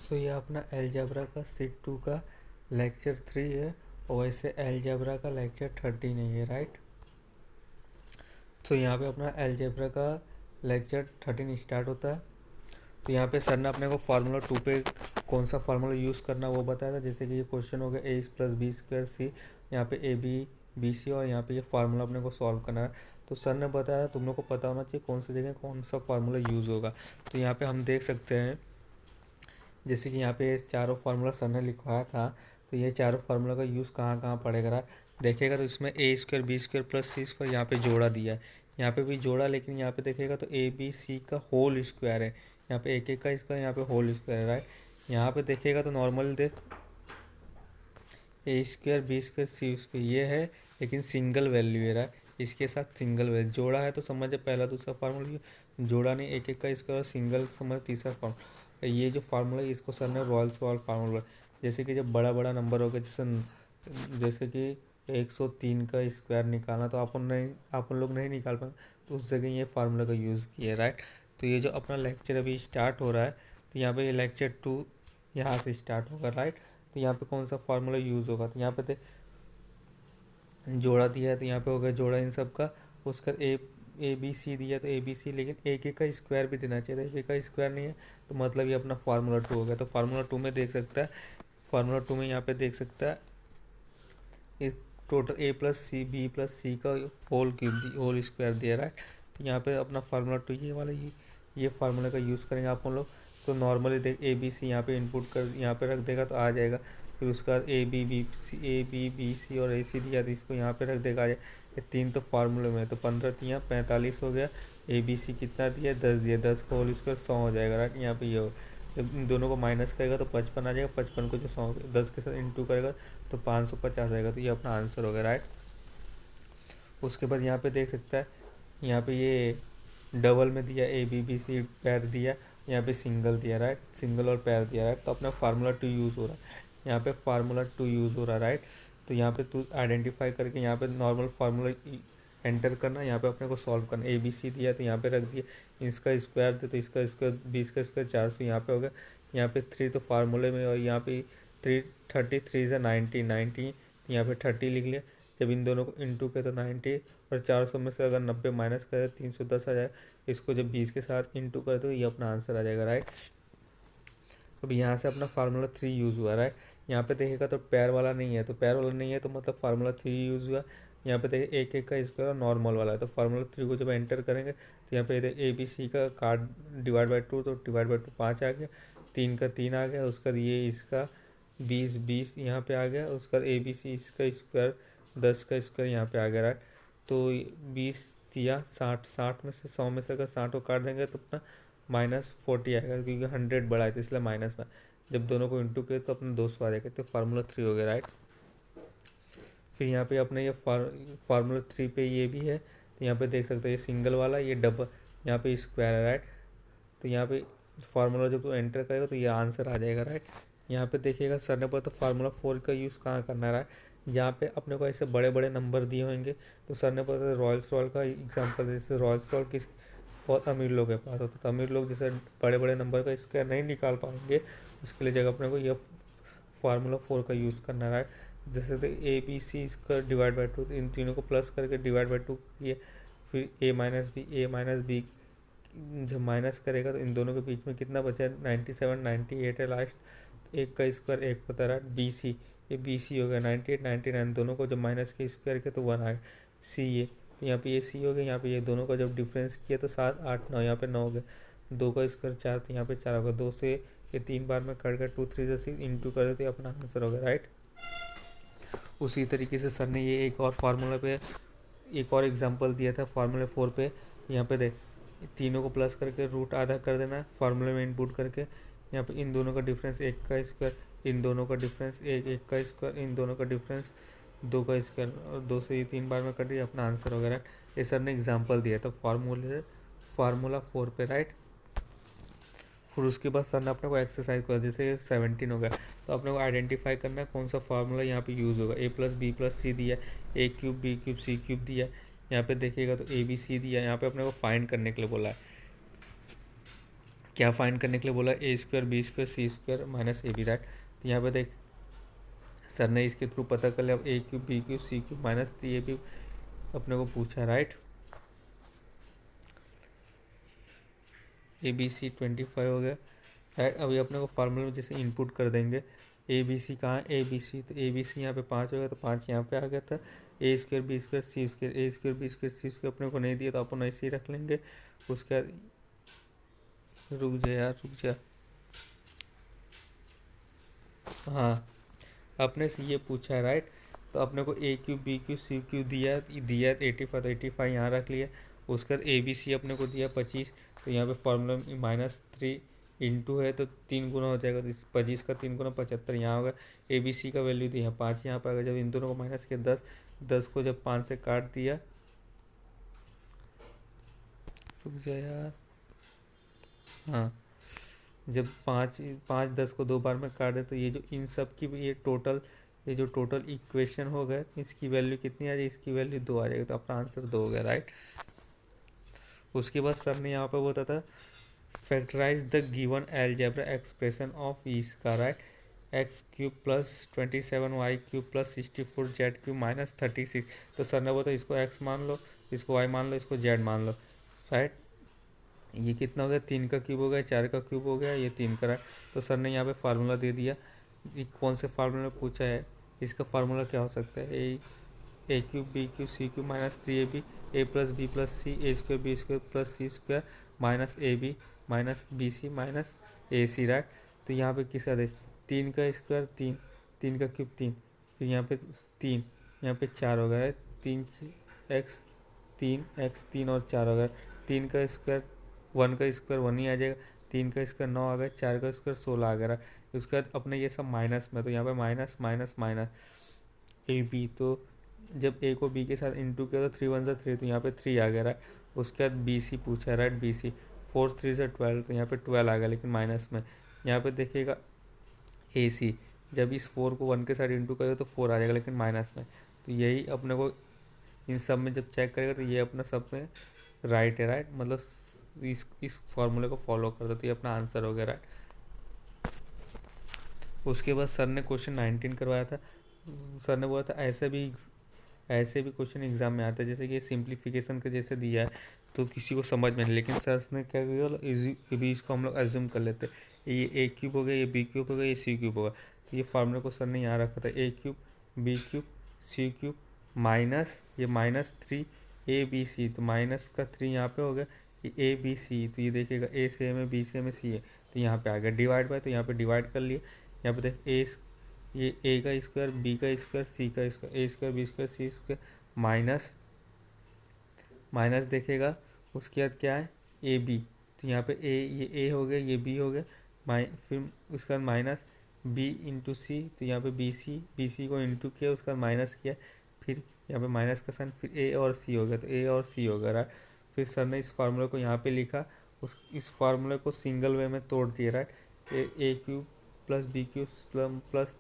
सो ये अपना अलजेब्रा का सीट 2 का लेक्चर 3 है और वैसे अलजेब्रा का लेक्चर 13 है ये, राइट। सो यहाँ पे अपना अलजेब्रा का लेक्चर 13 स्टार्ट होता है। तो यहाँ पे सर ने अपने को फार्मूला 2 पे कौन सा फार्मूला यूज़ करना वो बताया था। जैसे कि ये क्वेश्चन हो गया a+b²c, यहाँ पे ए बी बी सी और यहाँ पे ये फार्मूला अपने को सॉल्व करना है। तो सर ने बताया तुम लोग को पता होना चाहिए कौन सी जगह कौन सा फार्मूला यूज़ होगा। तो यहाँ पे हम देख सकते हैं जैसे कि यहाँ पे चारों फार्मूला सर ने लिखवाया था। तो ये चारों फार्मूला का यूज़ कहाँ कहाँ पड़ेगा रहा देखिएगा। तो इसमें a² b² + c² यहाँ पे जोड़ा दिया है, यहाँ पे भी जोड़ा, लेकिन यहाँ पे देखिएगा तो ए बी सी का होल स्क्वायर है, यहाँ पे एक एक का स्क्वायर, यहाँ पे होल स्क्वायर है, राइट। यहाँ पे देखिएगा तो नॉर्मल देख a² b²c² ये है, लेकिन सिंगल वैल्यू है, राइट। इसके साथ सिंगल वैल्यू जोड़ा है तो समझे पहला दूसरा फार्मूला, जोड़ा नहीं एक एक का स्क्वायर, सिंगल समझ तीसरा फार्मूला। ये जो फार्मूला है इसको सर ने रॉल्स वॉल फार्मूला, जैसे कि जब बड़ा बड़ा नंबर हो गया जैसे कि 103 का स्क्वायर निकालना तो अपन लोग नहीं निकाल पाए, तो उस जगह ये फार्मूला का यूज़ किया, राइट। तो ये जो अपना लेक्चर अभी स्टार्ट हो रहा है, तो यहाँ पे ये लेक्चर 2 यहाँ से स्टार्ट होगा, राइट। तो यहाँ पे कौन सा फार्मूला यूज़ होगा, तो यहाँ पे जोड़ा दिया है, तो यहाँ पे होगा जोड़ा इन सब का, उसका ए बी सी दिया तो ए बी सी, लेकिन एक एक का स्क्वायर भी देना चाहिए था, एक एक का स्क्वायर नहीं है, तो मतलब ये अपना फार्मूला 2 हो गया। तो फार्मूला 2 में देख सकता है, फार्मूला 2 में यहाँ पे देख सकता है ये टोटल a+c+b+c का होल स्क्वायर दिया रहा है। तो यहाँ पे अपना फार्मूला 2 ये वाला ये फार्मूला का यूज़ करेंगे आप लोग। तो नॉर्मली देख ए बी सी यहाँ पे इनपुट कर यहाँ पे रख देगा तो आ जाएगा। फिर उसके बाद ए बी बी सी और ए सी दिया तो इसको यहाँ पे रख देगा, आ जाए। ये 3 तो फार्मूले में, तो 15 × 45 हो गया। ए बी सी कितना दिया 10 दिया, 10 का होल स्क्वायर 100 हो जाएगा, राइट। यहाँ पे ये हो, जब इन दोनों को माइनस करेगा तो 55 आ जाएगा, 55 को जो 100 10 के साथ इंटू करेगा तो 550 आएगा। तो ये अपना आंसर हो गया, राइट। उसके बाद यहाँ पे देख सकता है, यहाँ पे ये डबल में दिया ए बी बी सी पैर दिया, यहाँ पे सिंगल दिया, राइट, सिंगल और पैर दिया, राइट। तो अपना फार्मूला 2 यूज़ हो रहा है, यहाँ पे फार्मूला 2 यूज़ हो रहा है, राइट। तो यहाँ पे तू आइडेंटिफाई करके यहाँ पे नॉर्मल फार्मूला एंटर करना, यहाँ पे अपने को सॉल्व करना। ए बी सी दिया तो यहाँ पे रख दिया, इसका स्क्वायर दे तो इसका स्क्वायर 20 का स्क्वायर 400 यहाँ पे हो गया। यहाँ पे 3 तो फार्मूले में, और यहाँ पे 3 90 यहाँ पे 30 लिख लिया। जब इन दोनों को इंटू किया तो 90, और 400 में से अगर 90 माइनस करें 310 आ जाए। इसको जब 20 के साथ इंटू करें तो ये अपना आंसर आ जाएगा, राइट। अब यहाँ से अपना फार्मूला 3 यूज़ हुआ, राइट। यहाँ पे देखिएगा तो पैर वाला नहीं है, तो पैर वाला नहीं है तो मतलब फार्मूला 3 यूज़ हुआ। यहाँ पे देखिए एक एक का स्क्वायर और नॉर्मल वाला है, तो फार्मूला 3 को जब एंटर करेंगे तो यहाँ पे ए बी सी का कार्ड डिवाइड बाई 2, तो डिवाइड बाई 2 5 आ गया, 3 का 3 आ गया। उसका ये इसका 20 यहाँ पे आ गया। उसका ए बी सी इसका स्क्वायर 10 का स्क्वायर यहाँ पे आ गया, राइट। तो 20 या 60 में से 100 में से अगर 60 को काट देंगे तो अपना -40 आएगा, क्योंकि 100 बड़ा है तो इसलिए माइनस में। जब दोनों को इंटू किए तो अपना 200 आ जाएगा, तो फार्मूला 3 हो गया, राइट। फिर यहाँ पे अपने ये फार्मूला 3 पे ये भी है, तो यहाँ पे देख सकते हैं ये सिंगल वाला, ये डबल, यहाँ पे स्क्वायर है, राइट। तो यहाँ पे फार्मूला जब तो एंटर करेगा तो ये आंसर आ जाएगा, राइट। यहाँ पे देखिएगा सर ने बोला तो फार्मूला 4 का यूज़ कहाँ करना है, राइट। जहाँ पे अपने को ऐसे बड़े बड़े नंबर दिए होंगे तो सर ने बोला रॉयल्स रॉयल का एग्जाम्पल, जैसे रॉयल्स रॉयल किस बहुत अमीर लोग के पास होता, तो अमीर लोग जैसे बड़े बड़े नंबर का स्क्वायर नहीं निकाल पाएंगे, उसके लिए जगह अपने को यह फार्मूला 4 का यूज़ करना है, राइट। जैसे तो ए बी सी इसका डिवाइड बाई 2, इन तीनों को प्लस करके डिवाइड बाई 2 किए। फिर ए माइनस बी जब माइनस करेगा तो इन दोनों के बीच में कितना बचा है 97 98 है लास्ट, तो एक का स्क्वायर एक पता रहा बी सी, ये बी सी हो गया 98 99, दोनों को जब माइनस के स्क्वायर किया तो 1 आ गया। सी ये यहाँ पे ये सी हो गया, यहाँ पे ये दोनों का जब डिफरेंस किया तो 7 8 9, यहाँ पे 9 हो गया। 2 का स्क्वायर 4, तो यहाँ पे 4 होगा। 2 से ये 3 बार में कट गया, 2 3 से 6 इंटू कर देते अपना आंसर हो गया, राइट। उसी तरीके से सर ने ये एक और फार्मूला पे एक और एग्जांपल दिया था फार्मूला 4 पे। यहाँ पे देख तीनों को प्लस करके रूट आधा कर देना है फार्मूले में इनपुट करके। यहाँ पे इन दोनों का डिफरेंस 1 का स्क्वायर, इन दोनों का डिफरेंस 1 का स्क्वायर, इन दोनों का डिफरेंस 2 का स्क्वायर, और 2 से ये 3 बार में कट दिया अपना आंसर वगैरह। ये सर ने एग्जाम्पल दिया था फार्मूला 4 पे, राइट। फिर उसके बाद सर ने अपने को एक्सरसाइज करा, जैसे 17 हो गया, तो अपने को आइडेंटिफाई करना है कौन सा फार्मूला यहाँ पे यूज़ होगा। a+b+c दिया, a³ b³ c³ दिया। यहाँ पे देखिएगा तो a b c दिया, यहाँ पे अपने को फाइंड करने के लिए बोला है। क्या फाइंड करने के लिए बोला, A square B square C square minus A B, right. तो यहाँ पे देख सर ने इसके थ्रू पता कर लिया, अब ए cube b cube c cube minus 3ab अपने को पूछा, राइट। ए बी सी 25 हो गया, राइट। अभी अपने को फार्मूला में जैसे इनपुट कर देंगे, ए बी सी कहाँ, ए बी सी, तो ए बी सी यहाँ पे 5 हो गया, तो 5 यहाँ पे आ गया था। ए square B square C square, ए square B square C square अपने को नहीं दिया, तो अपन ऐसे ही रख लेंगे। उसके बाद रुक जा यार, रुक जा। हाँ, अपने से ये पूछा है, राइट। तो अपने को A Q B Q C Q दिया दिया 85, तो 85 यहाँ रख लिया। उसके बाद ए बी सी अपने को दिया 25, तो यहाँ पे फॉर्मूला -3 इंटू है तो 3 गुना हो जाएगा, तो 25 का 3 गुना 75 यहाँ होगा। ए बी सी का वैल्यू दिया 5 यहाँ पर, जब इन दोनों को माइनस किया 10, 10 को जब 5 से काट दिया, रुक जाए यार, हाँ, जब 5 5 10 को 2 बार में काट दे, तो ये जो इन सब की ये जो टोटल इक्वेशन हो गए, इसकी वैल्यू कितनी आ जाएगी, इसकी वैल्यू 2 आ जाएगी, तो अपना आंसर 2 हो गया, राइट। उसके बाद सर ने यहाँ पे बोला था factorise the given algebra expression of ईस का, right. X cube plus 27 y cube plus 64 z cube minus 36। तो सर ने बोला इसको एक्स मान लो, इसको वाई मान लो, इसको जेड मान लो, राइट। ये कितना हो गया, 3 का क्यूब हो गया, 4 का क्यूब हो गया, ये 3 का, राइट। तो सर ने यहाँ पे फार्मूला दे दिया, ये कौन से फार्मूला में पूछा है, इसका फार्मूला क्या हो सकता है, a cube b cube c cube minus 3ab a plus b plus c a square B square plus c square minus A b minus b c minus a c, right. तो यहाँ पे किसका दे, 3 का square 3, 3 का cube 3, फिर यहाँ पे 3, यहाँ पे 4 हो गया, 3 और 4 हो गया, 3 का स्क्वायर 1 का स्क्वायर 1 ही आ जाएगा, 3 का स्क्वायर 9 आ गया, 4 का स्क्वायर 16 आ गया। उसके बाद अपने ये सब माइनस में, तो यहाँ पे माइनस माइनस माइनस ए बी, तो जब ए को बी के साथ इंटू किया तो 3 1 3, तो यहाँ पे 3 आ गया, राइट। उसके बाद बी सी पूछा है, राइट, बी सी 4 3 12, तो यहाँ पे 12 आ गया, लेकिन माइनस में। यहाँ पे देखिएगा ए सी, जब इस 4 को 1 के साथ इंटू करेगा तो 4 आ जाएगा, लेकिन माइनस में। तो यही अपने को इन सब में जब चेक करेगा तो ये अपना सब में राइट है, राइट, मतलब इस फॉर्मूले को फॉलो कर दो, तो ये अपना आंसर हो गया, राइट। उसके बाद सर ने क्वेश्चन 19 करवाया था। सर ने बोला था ऐसे भी क्वेश्चन एग्जाम में आता है, जैसे कि ये सिंप्लीफिकेशन का जैसे दिया है तो किसी को समझ में नहीं, लेकिन सर ने क्या किया, अभी इसको हम लोग एज्यूम कर लेते हैं, ये ए क्यूब हो गया, ये बी क्यूब हो गया, ये सी क्यूब होगा। तो ये फार्मूले को सर ने यहाँ रखा था, ए cube b cube c cube minus ये -3 ए बी सी, तो माइनस का 3 यहाँ पे हो गया, ये ए बी सी, तो ये देखिएगा ए सेम है बी सेम है सी है, तो यहाँ पे आ गया डिवाइड बाय, तो यहाँ पे डिवाइड कर लिए। यहाँ पे देख ये ए का स्क्वायर बी का स्क्वायर सी का स्क्वायर, ए square B square C square minus minus देखेगा। उसके बाद क्या है, ए बी, तो यहाँ पे ये ए हो गया, ये बी हो गया, फिर उसके बाद माइनस बी इंटू सी, तो यहाँ पे बी सी को इंटू किया, उसका माइनस किया, फिर यहाँ पे माइनस का साइन, फिर ए और सी हो गया, तो ए और सी हो गया, राइट। फिर सर ने इस फार्मूले को यहाँ पे लिखा, इस फार्मूले को सिंगल वे में तोड़ दिया, right. A cube plus b cube plus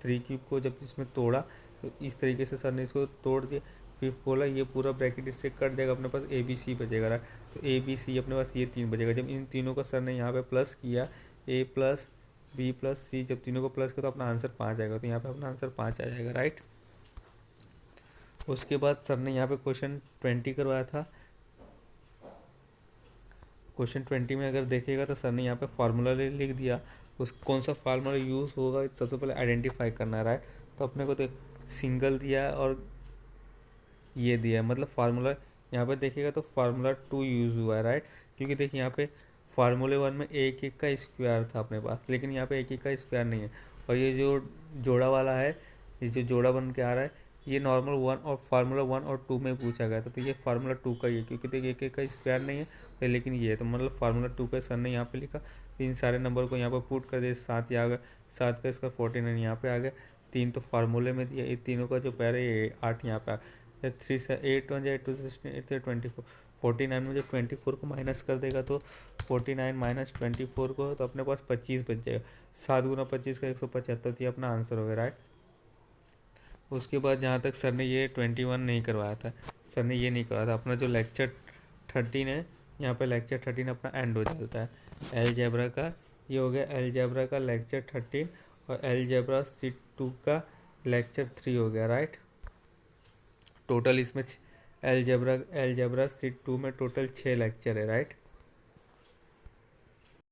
3 cube को जब इसमें तोड़ा तो इस तरीके से सर ने इसको तोड़ दिया। फिर बोला ये पूरा ब्रैकेट इससे कट जाएगा, अपने पास ए बी सी बचेगा, राइट। तो ए बी सी अपने पास ये 3 बचेगा। जब इन तीनों का सर ने यहाँ पे प्लस किया, ए प्लस बी प्लस सी, जब तीनों को प्लस किया तो अपना आंसर 5 आएगा, तो यहाँ पे अपना आंसर 5 आ जाएगा, राइट। उसके बाद सर ने यहाँ पे क्वेश्चन 20 करवाया था। क्वेश्चन 20 में अगर देखेगा तो सर ने यहाँ पे फार्मूला लिख दिया, उस कौन सा फार्मूला यूज़ होगा सबसे पहले आइडेंटिफाई करना है, राइट। तो अपने को देख सिंगल दिया और ये दिया है, मतलब फार्मूला यहाँ पे देखिएगा तो फार्मूला 2 यूज़ हुआ है, राइट। क्योंकि देखिए यहाँ पे फार्मूले 1 में एक एक का स्क्वायर था अपने पास, लेकिन यहाँ पे एक एक का स्क्वायर नहीं है। और ये जो जोड़ा वाला है, ये जो जोड़ा बन के आ रहा है, ये नॉर्मल 1 और फार्मूला 1 और 2 में पूछा गया था, तो ये फार्मूला 2 का ही है, क्योंकि देखिए एक एक का स्क्वायर नहीं है, लेकिन ये है, तो मतलब फार्मूला 2 का सर ने यहाँ पे लिखा। इन सारे नंबर को यहाँ पर पुट कर दिया, 7 यहाँ आ गया, 7 का इसका 49 यहाँ पे आ गया, 3 तो फार्मूले में दिया, ये तीनों का जो पैर है ये 8 यहाँ पे आ गया, 3 से 8 1 8 2 16 8 24, 49 में जब 24 को माइनस कर देगा तो 49 माइनस 24 को, तो अपने पास 25 बच जाएगा। 7 गुना 25 का 175, तो ये अपना आंसर हो गया, राइट। उसके बाद जहाँ तक सर ने ये 21 नहीं करवाया था, सर ने ये नहीं करवाया था, अपना जो लेक्चर 13 है, यहाँ पे लेक्चर 13 अपना एंड हो जाता है। अलजेब्रा का ये हो गया अलजेब्रा का लेक्चर 13 और अलजेब्रा सीट 2 का लेक्चर 3 हो गया, राइट। टोटल इसमें अलजेब्रा सीट 2 में टोटल 6 लेक्चर है, राइट।